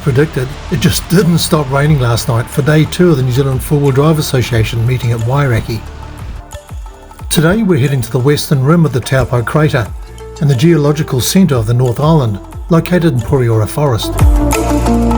predicted, it just didn't stop raining last night for day 2 of the New Zealand 4-Wheel Drive Association meeting at Wairakei. Today we're heading to the western rim of the Taupo crater and the geological centre of the North Island, located in Pureora Forest. Stats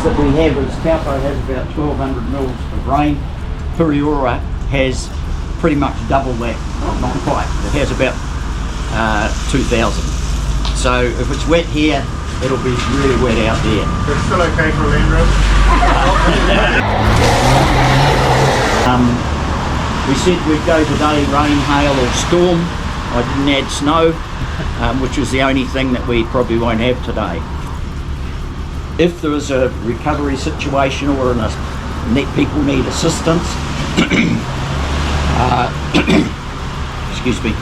that we have is Taupo has about 1,200 mils of rain. Pureora has pretty much double that, not quite. It has about 2,000. So if it's wet here, it'll be really wet out there. It's still okay for a Land-Rover? We said we'd go today rain, hail or storm. I didn't add snow, which is the only thing that we probably won't have today. If there is a recovery situation or people need assistance, excuse me,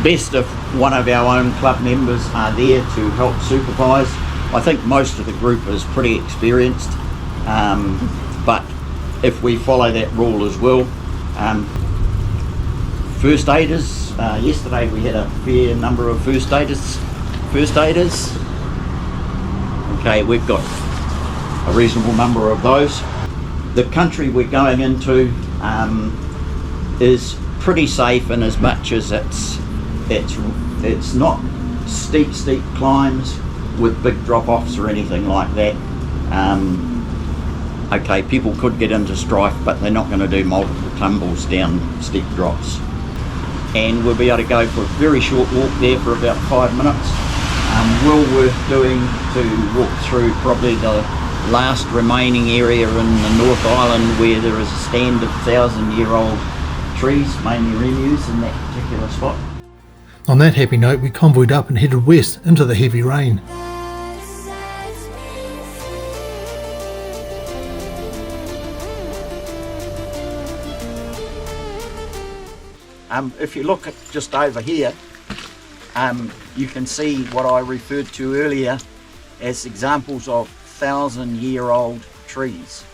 best if one of our own club members are there to help supervise. I think most of the group is pretty experienced, but if we follow that rule as well. First aiders, yesterday we had a fair number of first aiders. Okay, we've got a reasonable number of those. The country we're going into is pretty safe in as much as it's not steep climbs with big drop-offs or anything like that. Okay, people could get into strife, but they're not going to do multiple tumbles down steep drops. And we'll be able to go for a very short walk there for about 5 minutes. Well worth doing to walk through probably the last remaining area in the North Island where there is a stand of 1,000-year-old trees, mainly remus in that particular spot. On that happy note, we convoyed up and headed west into the heavy rain. If you look at just over here, you can see what I referred to earlier as examples of 1,000-year-old trees.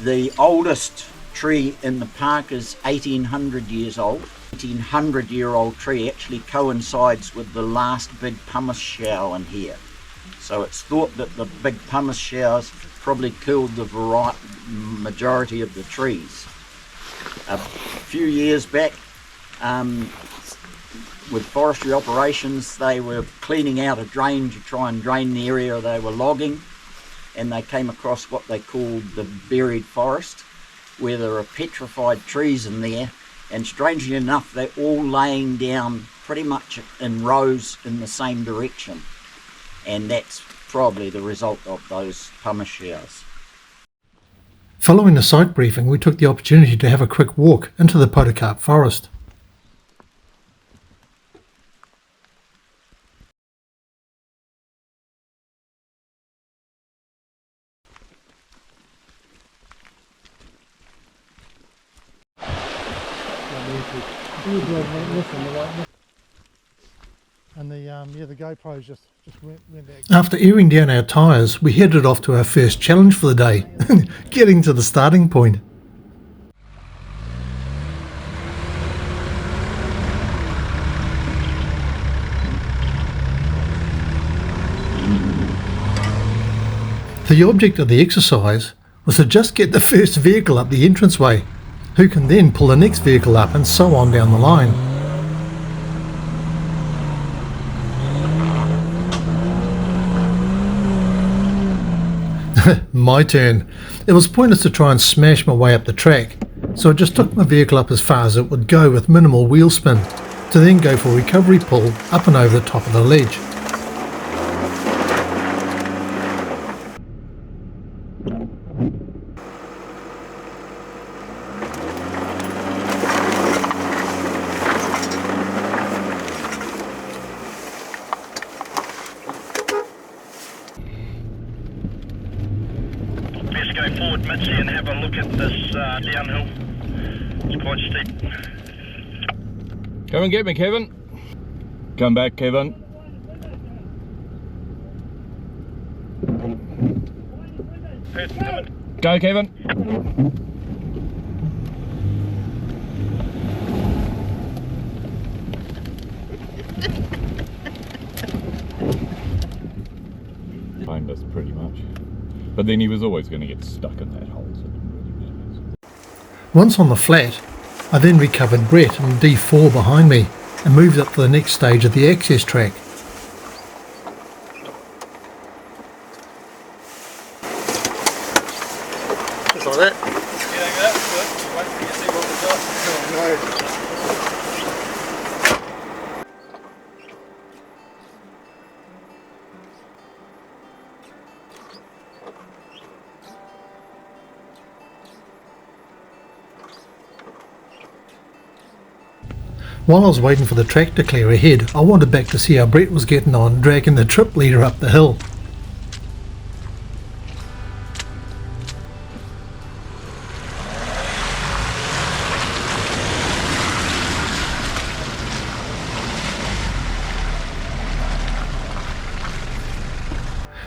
The oldest tree in the park is 1,800 years old. 1,800-year-old tree actually coincides with the last big pumice shower in here. So it's thought that the big pumice showers probably killed the majority of the trees. A few years back, with forestry operations, they were cleaning out a drain to try and drain the area they were logging, and they came across what they called the buried forest, where there are petrified trees in there, and strangely enough they're all laying down pretty much in rows in the same direction, and that's probably the result of those pumice showers. Following the site briefing, we took the opportunity to have a quick walk into the Pureora Forest. And the GoPros just went back. After airing down our tyres, we headed off to our first challenge for the day, getting to the starting point. The object of the exercise was to just get the first vehicle up the entranceway, who can then pull the next vehicle up and so on down the line. My turn. It was pointless to try and smash my way up the track, so I just took my vehicle up as far as it would go with minimal wheel spin, to then go for a recovery pull up and over the top of the ledge. Let's go forward, Mitzi, and have a look at this downhill. It's quite steep. Come and get me, Kevin. Come back, Kevin. Go, Kevin. around us pretty much. But then he was always going to get stuck in that hole, so it didn't really matter. Once on the flat, I then recovered Brett and D4 behind me and moved up to the next stage of the access track. Just like that. Yeah, that's good. Wait till you see what we've got. Oh no. While I was waiting for the track to clear ahead, I wandered back to see how Brett was getting on, dragging the trip leader up the hill.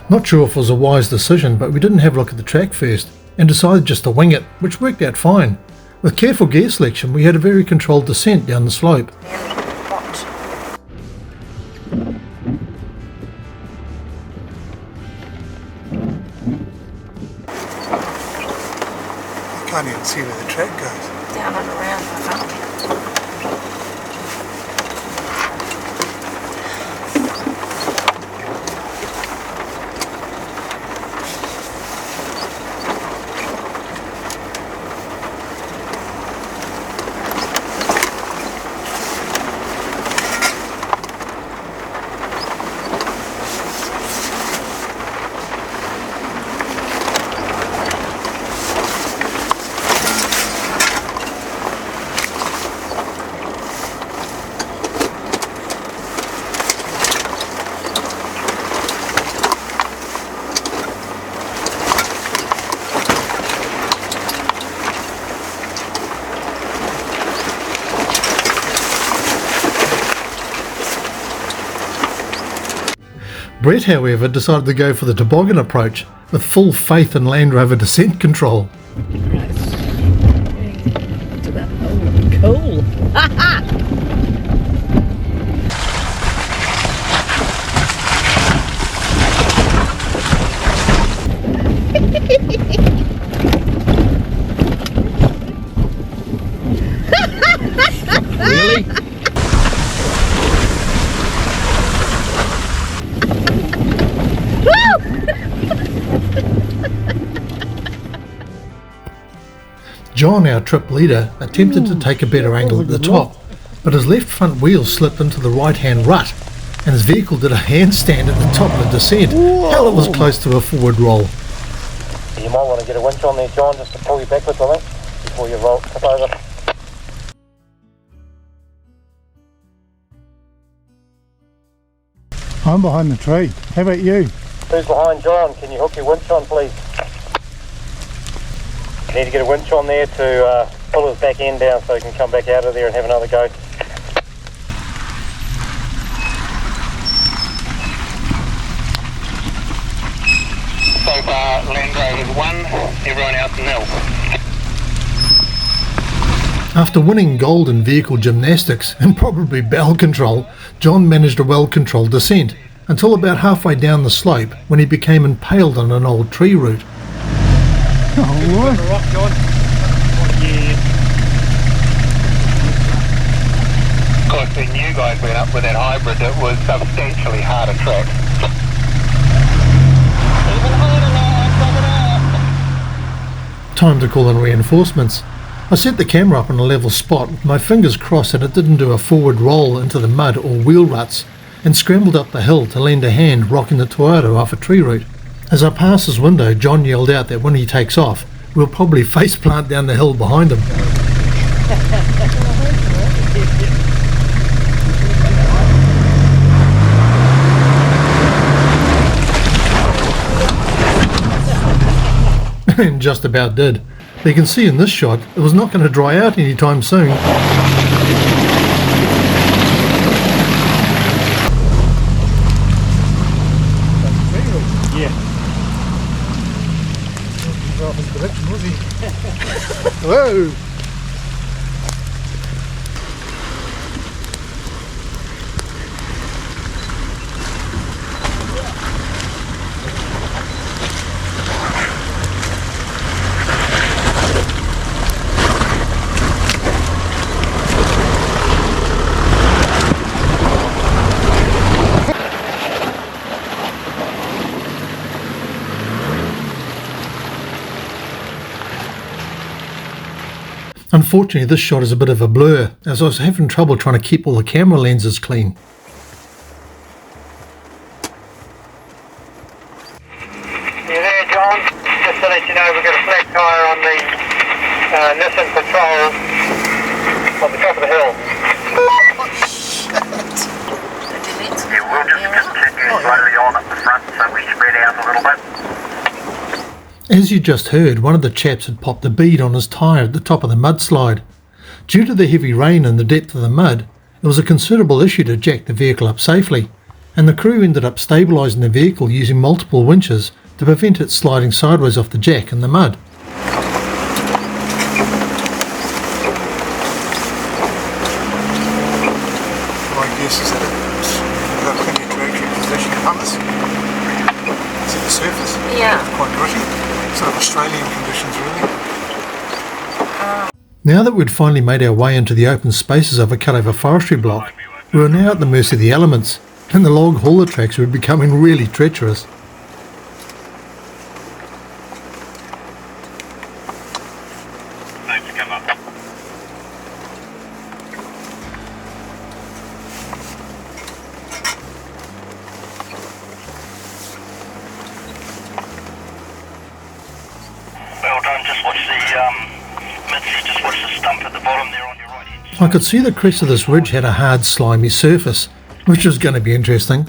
Not sure if it was a wise decision, but we didn't have a look at the track first and decided just to wing it, which worked out fine. With careful gear selection, we had a very controlled descent down the slope. I can't even see where the track goes. Down and around, I think. Brett, however, decided to go for the toboggan approach with full faith in Land-Rover descent control. Cool. Really? John, our trip leader, attempted to take a better angle at the top, but his left front wheel slipped into the right-hand rut, and his vehicle did a handstand at the top of the descent. Hell, it was close to a forward roll. You might want to get a winch on there, John, just to pull you backwards, I think, before you roll tip over. I'm behind the tree. How about you? Who's behind John? Can you hook your winch on, please? You need to get a winch on there to pull his back end down so he can come back out of there and have another go. So far, Land-Rover's 1, everyone else 0. After winning gold in vehicle gymnastics and probably bowel control, John managed a well-controlled descent until about halfway down the slope when he became impaled on an old tree root. Oh, what? The rock, John. Yeah. Of course, when you guys went up with that hybrid, it was substantially harder track. Time to call in reinforcements. I set the camera up on a level spot with my fingers crossed that it didn't do a forward roll into the mud or wheel ruts, and scrambled up the hill to lend a hand rocking the Toyota off a tree root. As I passed his window, John yelled out that when he takes off, we'll probably face plant down the hill behind him. And just about did. But you can see in this shot, it was not going to dry out anytime soon. Whoa! Unfortunately, this shot is a bit of a blur, as I was having trouble trying to keep all the camera lenses clean. You there, John? Just to let you know, we've got a flat tyre on the Nissan Patrol on the top of the hill. Yeah, we'll just continue slowly on at the front so we spread out a little bit. As you just heard, one of the chaps had popped a bead on his tyre at the top of the mudslide. Due to the heavy rain and the depth of the mud, it was a considerable issue to jack the vehicle up safely, and the crew ended up stabilising the vehicle using multiple winches to prevent it sliding sideways off the jack in the mud. My guess is that we've got plenty of trajectory position on this. It's at the surface. Yeah. Quite gritty. Sort of Australian conditions, really. Now that we'd finally made our way into the open spaces of a cut-over forestry block, we were now at the mercy of the elements, and the log hauler tracks were becoming really treacherous. Thanks, come up. Well done, just watch the, Mitzi, just watch the stump at the bottom there on your right hand. I could see the crest of this ridge had a hard slimy surface, which was going to be interesting.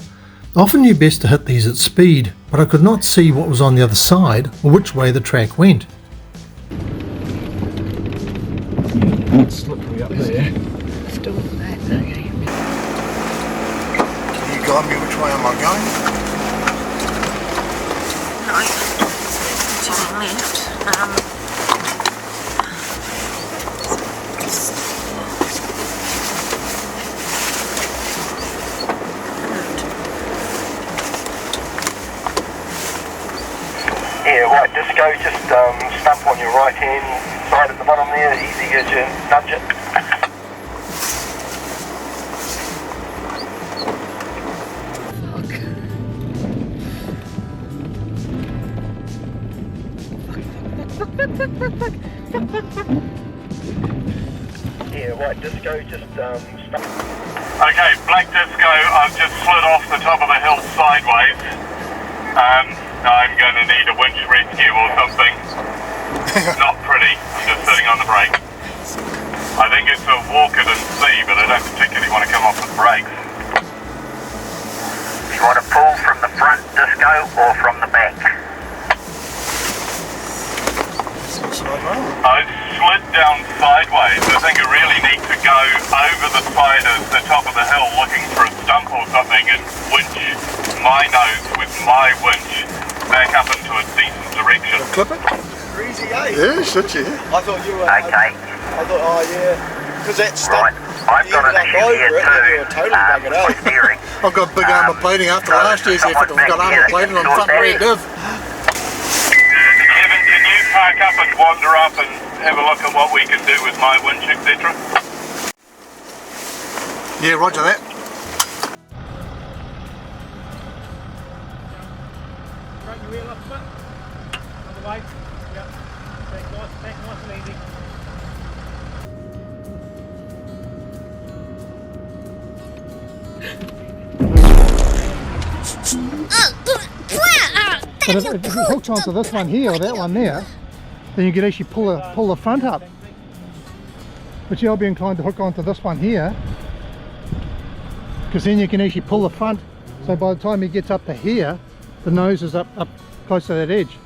I often knew best to hit these at speed, but I could not see what was on the other side or which way the track went. It's slippery up there. Can you guide me which way am I going? Turning left. Yeah, right, disco, just stump on your right hand side at the bottom there, easy as you nudge it. Yeah, right, disco, just stump. Okay, black disco, I've just slid off the top of the hill sideways. I'm going to need a winch rescue or something. Not pretty, I'm just sitting on the brake. I think it's a walk it and see, but I don't particularly want to come off the brakes. You want to pull from the front, disco, or from the back? I slid down sideways. I think I really need to go over the side of the top of the hill looking for a stump or something and winch my nose with my winch back up into a decent direction. Clip it? Easy, eh? Yeah, should you? I thought you were. Okay. I thought, oh yeah. Because that stuff. Right, I've got an issue here too. Totally with steering. I've got big armour plating after so last year's effort. I've got armour plating on front rear div. Kevin, can you park up and wander up and have a look at what we can do with my winch, etc.? Yeah, roger that. Right, your wheel up a bit. Other way. Yeah. Back nice and easy. But if it hooks onto this one here or that one there, then you can actually pull the front up. But I'll be inclined to hook onto this one here, because then you can actually pull the front. So by the time he gets up to here, the nose is up close to that edge.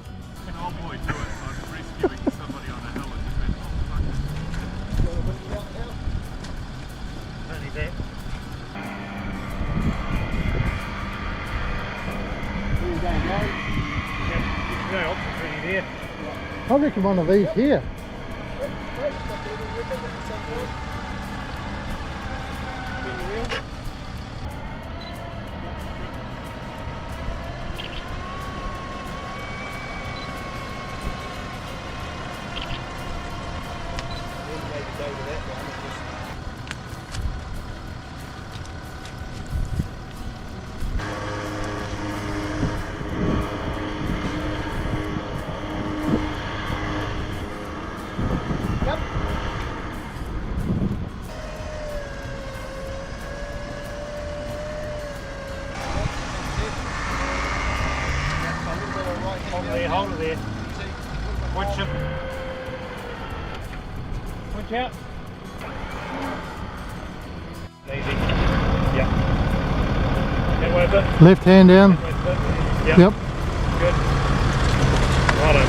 I reckon one of these here. Winching. Winch out. Easy. Yeah. That way a bit. Left hand down. That way a bit. Yeah. Yep. Good. Righto.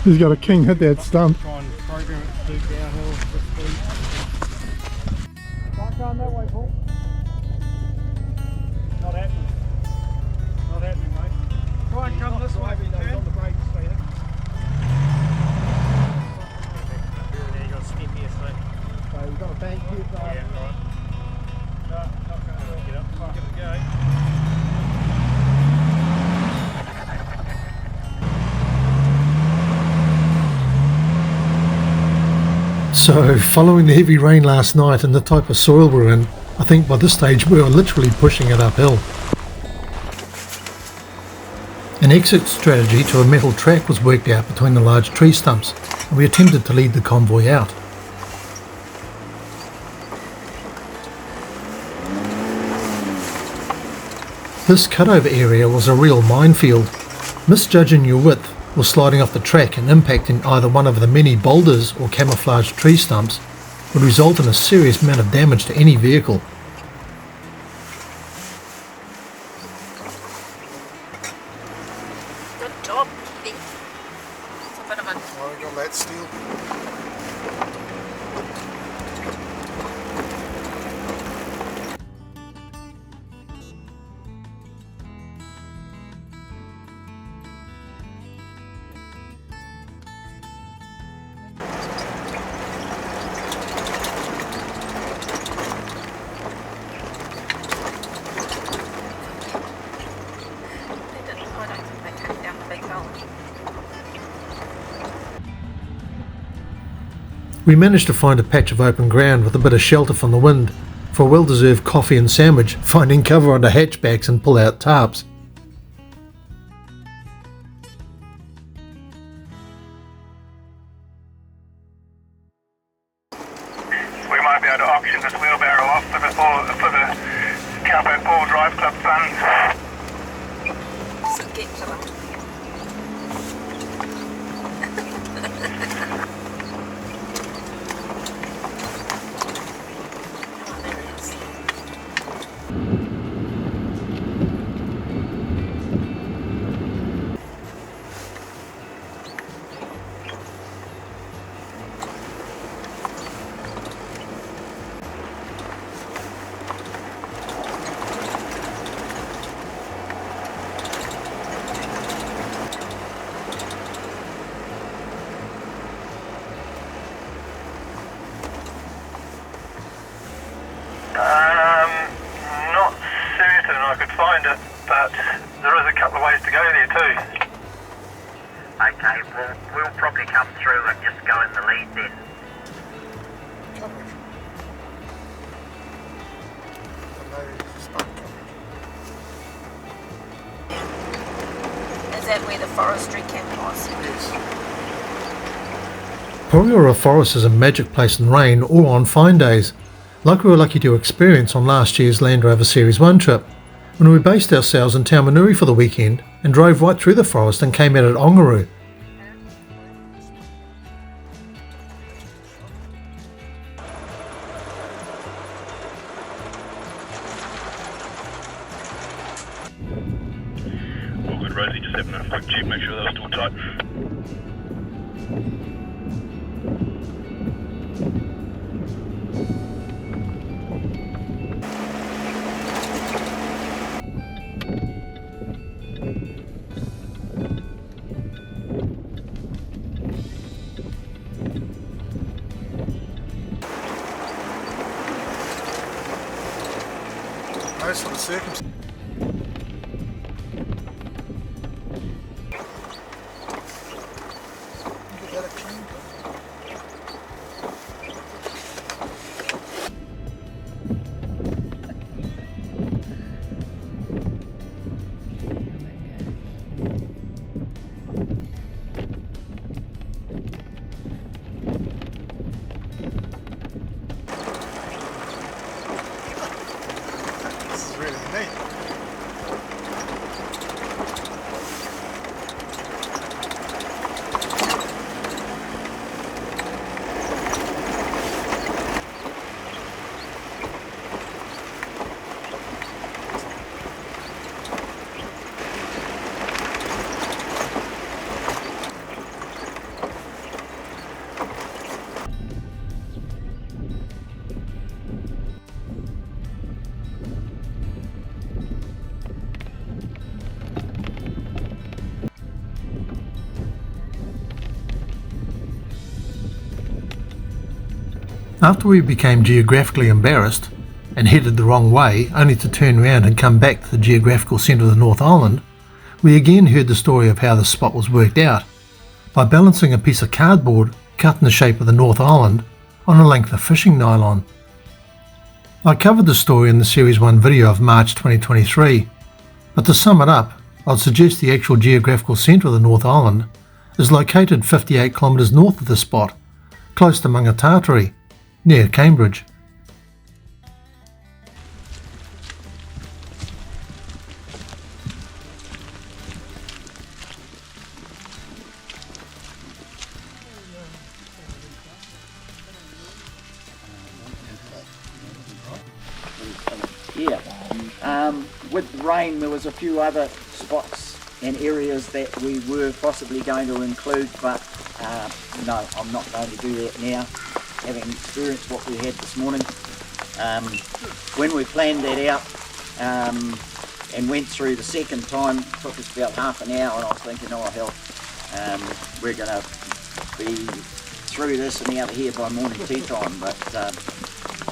He's got a king hit that stump. Try and program it to do downhill with speed. Start going that way, Paul. Not happening. Not happening, mate. Try and come this way if you can. On the brakes, stay there. You got a step here, so we've got a bank here. Yeah, alright. No, not going to get up. Give it a go. So, following the heavy rain last night and the type of soil we're in, I think by this stage we are literally pushing it uphill. An exit strategy to a metal track was worked out between the large tree stumps, and we attempted to lead the convoy out. This cutover area was a real minefield. Misjudging your width or sliding off the track and impacting either one of the many boulders or camouflaged tree stumps would result in a serious amount of damage to any vehicle. Good job, Pete. It's a bit of a... Oh, we got that steel. I don't think they came down the big hill. We managed to find a patch of open ground with a bit of shelter from the wind for a well-deserved coffee and sandwich, finding cover under hatchbacks and pull-out tarps. We might be able to auction this wheelbarrow off for the Taupo Drive Club funds. So get to it. Oh, there he is. Not certain I could find it, but there is a couple of ways to go there too. Okay, well, we'll probably come through and just go in the lead then. Is that where the forestry camp was? Pureora Forest is a magic place in rain or on fine days, like we were lucky to experience on last year's Land-Rover Series 1 trip, when we based ourselves in Taumānui for the weekend and drove right through the forest and came out at Ongaroo. All good, Rosie, just having a quick check, make sure they're still tight. Those sort of circumstances. After we became geographically embarrassed and headed the wrong way, only to turn around and come back to the geographical centre of the North Island, we again heard the story of how the spot was worked out, by balancing a piece of cardboard cut in the shape of the North Island on a length of fishing nylon. I covered the story in the Series 1 video of March 2023, but to sum it up, I'd suggest the actual geographical centre of the North Island is located 58 kilometres north of the spot, close to Mangatatari, near Cambridge. Yeah, with the rain there was a few other spots and areas that we were possibly going to include, but no, I'm not going to do that now, having experienced what we had this morning. When we planned that out and went through the second time, it took us about half an hour, and I was thinking, oh hell, we're going to be through this and out of here by morning tea time, but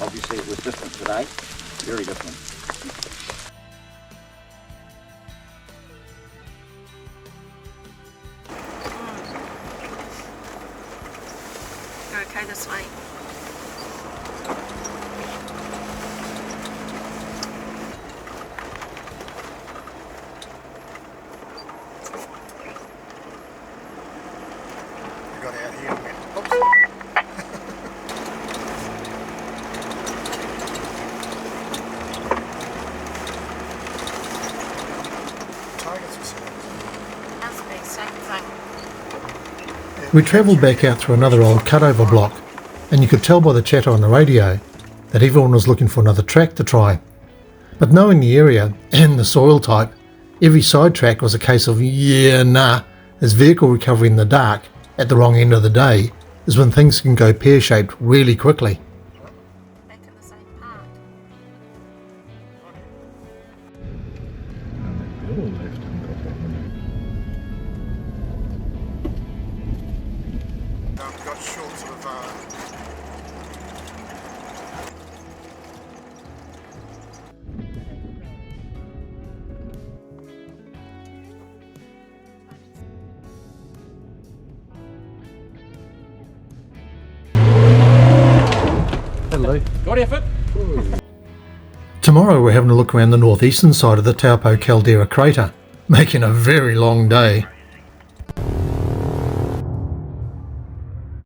obviously it was different today, very different. You're okay this way? We got out here and went, oops. Targets were set. Must be, same thing. We travelled back out through another old cutover block, and you could tell by the chatter on the radio that everyone was looking for another track to try. But knowing the area and the soil type, every side track was a case of yeah, nah, as vehicle recovery in the dark at the wrong end of the day is when things can go pear-shaped really quickly. Back in the same park. Got short sort of Hello. Got effort? Tomorrow we're having a look around the northeastern side of the Taupo caldera crater, making a very long day.